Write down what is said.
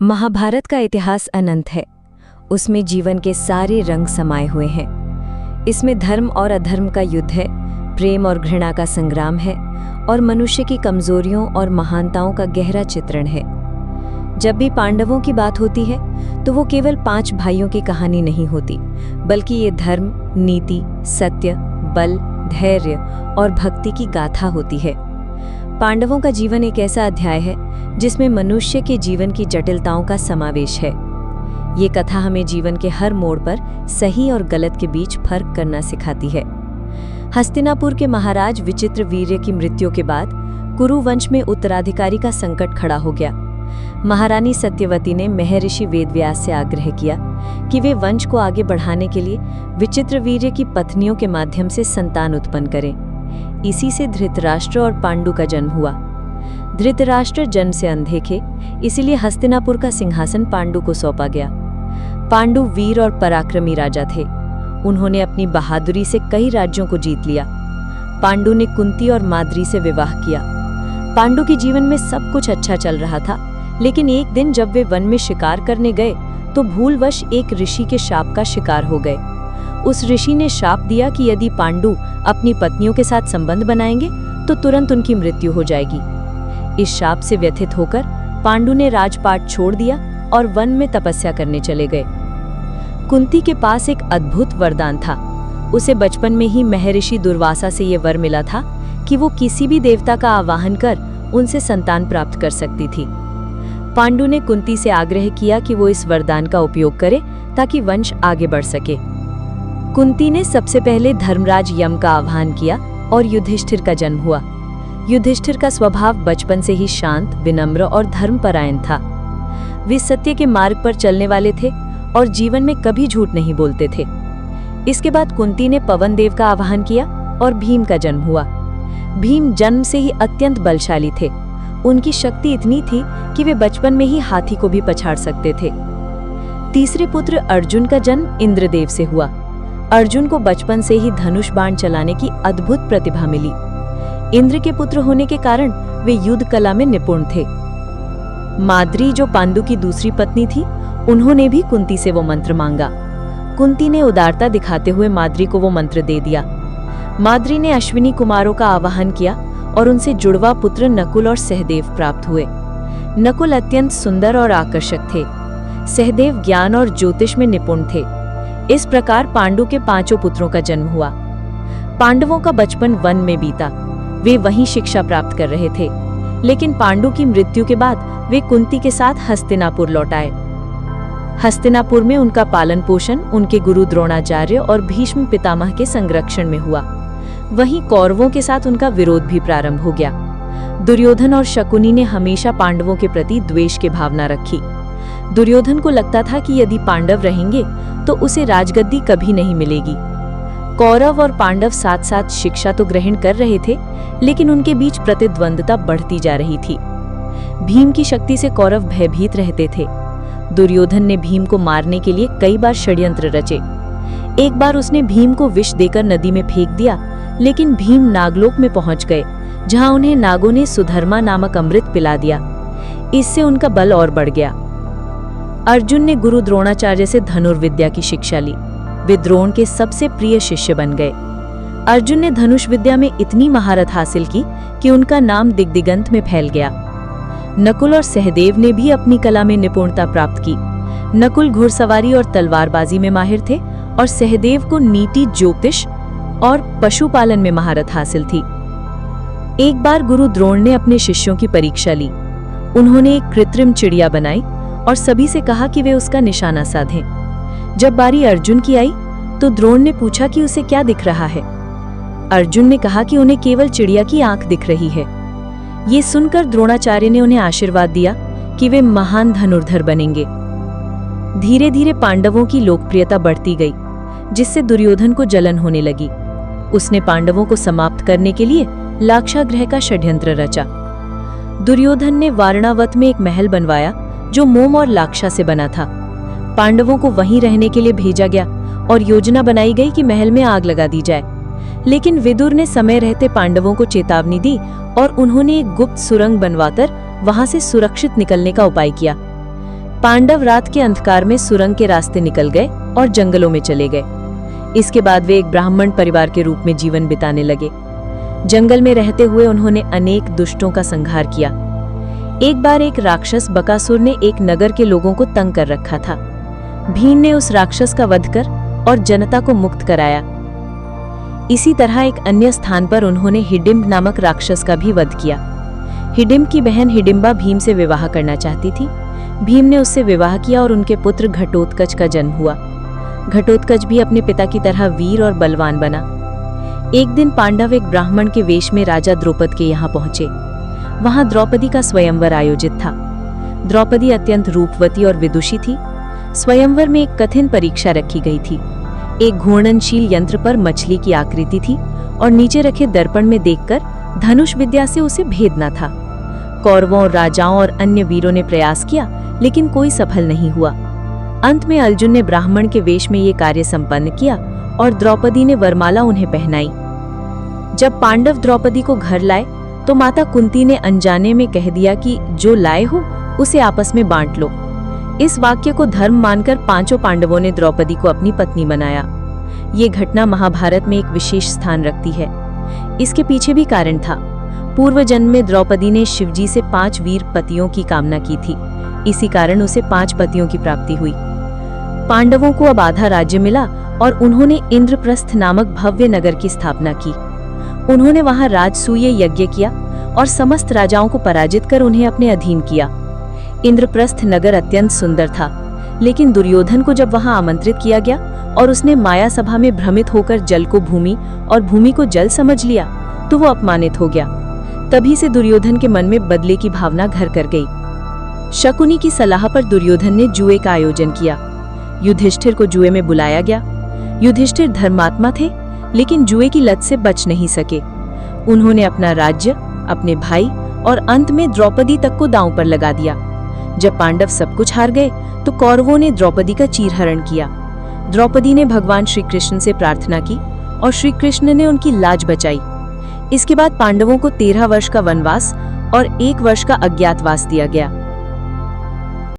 महाभारत का इतिहास अनंत है। उसमें जीवन के सारे रंग समाये हुए हैं। इसमें धर्म और अधर्म का युद्ध है, प्रेम और घृणा का संग्राम है और मनुष्य की कमजोरियों और महानताओं का गहरा चित्रण है। जब भी पांडवों की बात होती है तो वो केवल 5 भाइयों की कहानी नहीं होती, बल्कि ये धर्म, नीति, सत्य, बल, धैर्य और भक्ति की गाथा होती है। पांडवों का जीवन एक ऐसा अध्याय है जिसमें मनुष्य के जीवन की जटिलताओं का समावेश है। ये कथा हमें जीवन के हर मोड़ पर सही और गलत के बीच फर्क करना सिखाती है। हस्तिनापुर के महाराज विचित्रवीर्य की मृत्यु के बाद कुरु वंश में उत्तराधिकारी का संकट खड़ा हो गया। महारानी सत्यवती ने महर्षि वेदव्यास से आग्रह किया कि वे वंश को आगे बढ़ाने के लिए विचित्रवीर्य की पत्नियों के माध्यम से संतान उत्पन्न करें। इसी से धृतराष्ट्र और पांडु का जन्म हुआ। धृतराष्ट्र जन्म से अनदेखे, इसीलिए हस्तिनापुर का सिंहासन पांडु को सौंपा गया। पांडु वीर और पराक्रमी राजा थे। उन्होंने अपनी बहादुरी से कई राज्यों को जीत लिया। पांडु ने कुंती और माद्री से विवाह किया। पांडु के जीवन में सब कुछ अच्छा चल रहा था, लेकिन एक दिन जब वे वन में शिकार करने गए तो भूलवश एक ऋषि के शाप का शिकार हो गए। उस ऋषि ने शाप दिया कि यदि पांडु अपनी पत्नियों के साथ संबंध बनाएंगे तो तुरंत उनकी मृत्यु हो जाएगी। इस शाप से व्यथित होकर पांडु ने राजपाट छोड़ दिया और वन में तपस्या करने चले गए। कुंती के पास एक अद्भुत वरदान था। उसे बचपन में ही महर्षि दुर्वासा से ये वर मिला था कि वो किसी भी देवता का आवाहन कर उनसे संतान प्राप्त कर सकती थी। पांडु ने कुंती से आग्रह किया कि वो इस वरदान का उपयोग करे ताकि वंश आगे बढ़ सके। कुंती ने सबसे पहले धर्मराज यम का आह्वान किया और युधिष्ठिर का जन्म हुआ। युधिष्ठिर का स्वभाव बचपन से ही शांत, विनम्र और धर्मपरायण था। वे सत्य के मार्ग पर चलने वाले थे और जीवन में कभी झूठ नहीं बोलते थे। इसके बाद कुंती ने पवन देव का आह्वान किया और भीम का जन्म हुआ। भीम जन्म से ही अत्यंत बलशाली थे। उनकी शक्ति इतनी थी कि वे बचपन में ही हाथी को भी पछाड़ सकते थे। तीसरे पुत्र अर्जुन का जन्म इंद्रदेव से हुआ। अर्जुन को बचपन से ही धनुष बाण चलाने की अद्भुत प्रतिभा मिली। इंद्र के पुत्र होने के कारण वे युद्ध कला में निपुण थे। माद्री, जो पांडु की दूसरी पत्नी थी, उन्होंने भी कुंती से वो मंत्र मांगा। कुंती ने उदारता दिखाते हुए माद्री को वो मंत्र दे दिया। माद्री ने अश्विनी कुमारों का आवाहन किया और उनसे जुड़वा पुत्र नकुल और सहदेव प्राप्त हुए। नकुल अत्यंत सुंदर और आकर्षक थे। सहदेव ज्ञान और ज्योतिष में निपुण थे। इस प्रकार पांडु के 5 पुत्रों का जन्म हुआ। पांडवों का बचपन वन में बीता। वे वहीं शिक्षा प्राप्त कर रहे थे, लेकिन पांडु की मृत्यु के बाद वे कुंती के साथ हस्तिनापुर लौट आए। हस्तिनापुर में उनका पालन पोषण उनके गुरु द्रोणाचार्य और भीष्म पितामह के संरक्षण में हुआ। वहीं कौरवों के साथ उनका विरोध भी प्रारंभ हो गया। दुर्योधन और शकुनी ने हमेशा पांडवों के प्रति द्वेष की भावना रखी। दुर्योधन को लगता था कि यदि पांडव रहेंगे तो उसे राजगद्दी कभी नहीं मिलेगी। कौरव और पांडव साथ साथ शिक्षा तो ग्रहण कर रहे थे, लेकिन उनके बीच प्रतिद्वंद्विता बढ़ती जा रही थी। भीम की शक्ति से कौरव भयभीत रहते थे। दुर्योधन ने भीम को मारने के लिए कई बार षड्यंत्र रचे। एक बार उसने भीम को विष देकर नदी में फेंक दिया, लेकिन भीम नागलोक में पहुंच गए, जहां उन्हें नागों ने सुधर्मा नामक अमृत पिला दिया। इससे उनका बल और बढ़ गया। अर्जुन ने गुरु द्रोणाचार्य से धनुर्विद्या की शिक्षा ली। वे द्रोण के सबसे प्रिय शिष्य बन गए। अर्जुन ने धनुष विद्या में इतनी महारत हासिल की कि उनका नाम दिग्दिगंत में फैल गया। नकुल और सहदेव ने भी अपनी कला में निपुणता प्राप्त की। नकुल घुड़सवारी और तलवारबाजी में माहिर थे और सहदेव को नीति, ज्योतिष और पशुपालन में महारत हासिल थी। एक बार गुरु द्रोण ने अपने शिष्यों की परीक्षा ली। उन्होंने एक कृत्रिम चिड़िया बनाई और सभी से कहा कि वे उसका निशाना साधें। जब बारी अर्जुन की आई तो द्रोण ने पूछा कि उसे क्या दिख रहा है। अर्जुन ने कहा कि उन्हें केवल चिड़िया की आंख दिख रही है। ये सुनकर द्रोणाचार्य ने उन्हें आशीर्वाद दिया कि वे महान धनुर्धर बनेंगे। धीरे धीरे पांडवों की लोकप्रियता बढ़ती गई, जिससे दुर्योधन को जलन होने लगी। उसने पांडवों को समाप्त करने के लिए लाक्षागृह का षड्यंत्र रचा। दुर्योधन ने वारणावत में एक महल बनवाया जो मोम और लाक्षा से बना था। पांडवों को वहीं रहने के लिए भेजा गया और योजना बनाई गई कि महल में आग लगा दी जाए। लेकिन विदुर ने समय रहते पांडवों को चेतावनी दी और उन्होंने एक गुप्त सुरंग बनवाकर वहां से सुरक्षित निकलने का उपाय किया। पांडव रात के अंधकार में सुरंग के रास्ते निकल गए और जंगलों में चले गए। इसके बाद वे एक ब्राह्मण परिवार के रूप में जीवन बिताने लगे। जंगल में रहते हुए उन्होंने अनेक दुष्टों का संहार किया। एक बार एक राक्षस बकासुर ने एक नगर के लोगों को तंग कर रखा था। भीम ने उस राक्षस का वध कर और जनता को मुक्त कराया। इसी तरह एक अन्य स्थान पर उन्होंने हिडिंब नामक राक्षस का भी वध किया। हिडिंब की बहन हिडिंबा भीम से विवाह करना चाहती थी। भीम ने उससे विवाह किया और उनके पुत्र घटोत्कच का जन्म हुआ। घटोत्कच भी अपने पिता की तरह वीर और बलवान बना। एक दिन पांडव एक ब्राह्मण के वेश में राजा द्रौपद के यहाँ पहुंचे। वहां द्रौपदी का स्वयंवर आयोजित था। द्रौपदी अत्यंत रूपवती और विदुषी थी। स्वयंवर में एक कठिन परीक्षा रखी गई थी। एक घूर्णनशील यंत्र पर मछली की आकृति थी और नीचे रखे दर्पण में देखकर धनुष विद्या से उसे भेदना था। कौरवों, राजाओं और अन्य वीरों ने प्रयास किया, लेकिन कोई सफल नहीं हुआ। अंत में अर्जुन ने ब्राह्मण के वेश में ये कार्य संपन्न किया और द्रौपदी ने वरमाला उन्हें पहनाई। जब पांडव द्रौपदी को घर लाए तो माता कुंती ने अनजाने में कह दिया कि जो लाए हो उसे आपस में बांट लो। इस वाक्य को धर्म मानकर पांचों पांडवों ने द्रौपदी को अपनी पत्नी बनाया। ये घटना महाभारत में एक विशेष स्थान रखती है। इसके पीछे भी कारण था। पूर्व जन्म में द्रौपदी ने शिवजी से 5 वीर पतियों की कामना की थी। इसी कारण उसे 5 पतियों की प्राप्ति हुई। पांडवों को अब आधा राज्य मिला और उन्होंने इंद्रप्रस्थ नामक भव्य नगर की स्थापना की। उन्होंने वहां राजसूय यज्ञ किया और समस्त राजाओं को पराजित कर उन्हें अपने अधीन किया। इंद्रप्रस्थ नगर अत्यंत सुंदर था, लेकिन दुर्योधन को जब वहां आमंत्रित किया गया और उसने माया सभा में भ्रमित होकर जल को भूमि और भूमि को जल समझ लिया तो वो अपमानित हो गया। तभी से दुर्योधन के मन में बदले की भावना घर कर गई। शकुनी की सलाह पर दुर्योधन ने जुए का आयोजन किया। युधिष्ठिर को जुए में बुलाया गया। युधिष्ठिर धर्मात्मा थे, लेकिन जुए की लत से बच नहीं सके। उन्होंने अपना राज्य, अपने भाई और अंत में द्रौपदी तक को दांव पर लगा दिया। जब पांडव सब कुछ हार गए तो कौरवों ने द्रौपदी का चीरहरण किया। द्रौपदी ने भगवान श्री कृष्ण से प्रार्थना की और श्री कृष्ण ने उनकी लाज बचाई। इसके बाद पांडवों को 13 वर्ष का वनवास और 1 वर्ष का अज्ञातवास दिया गया।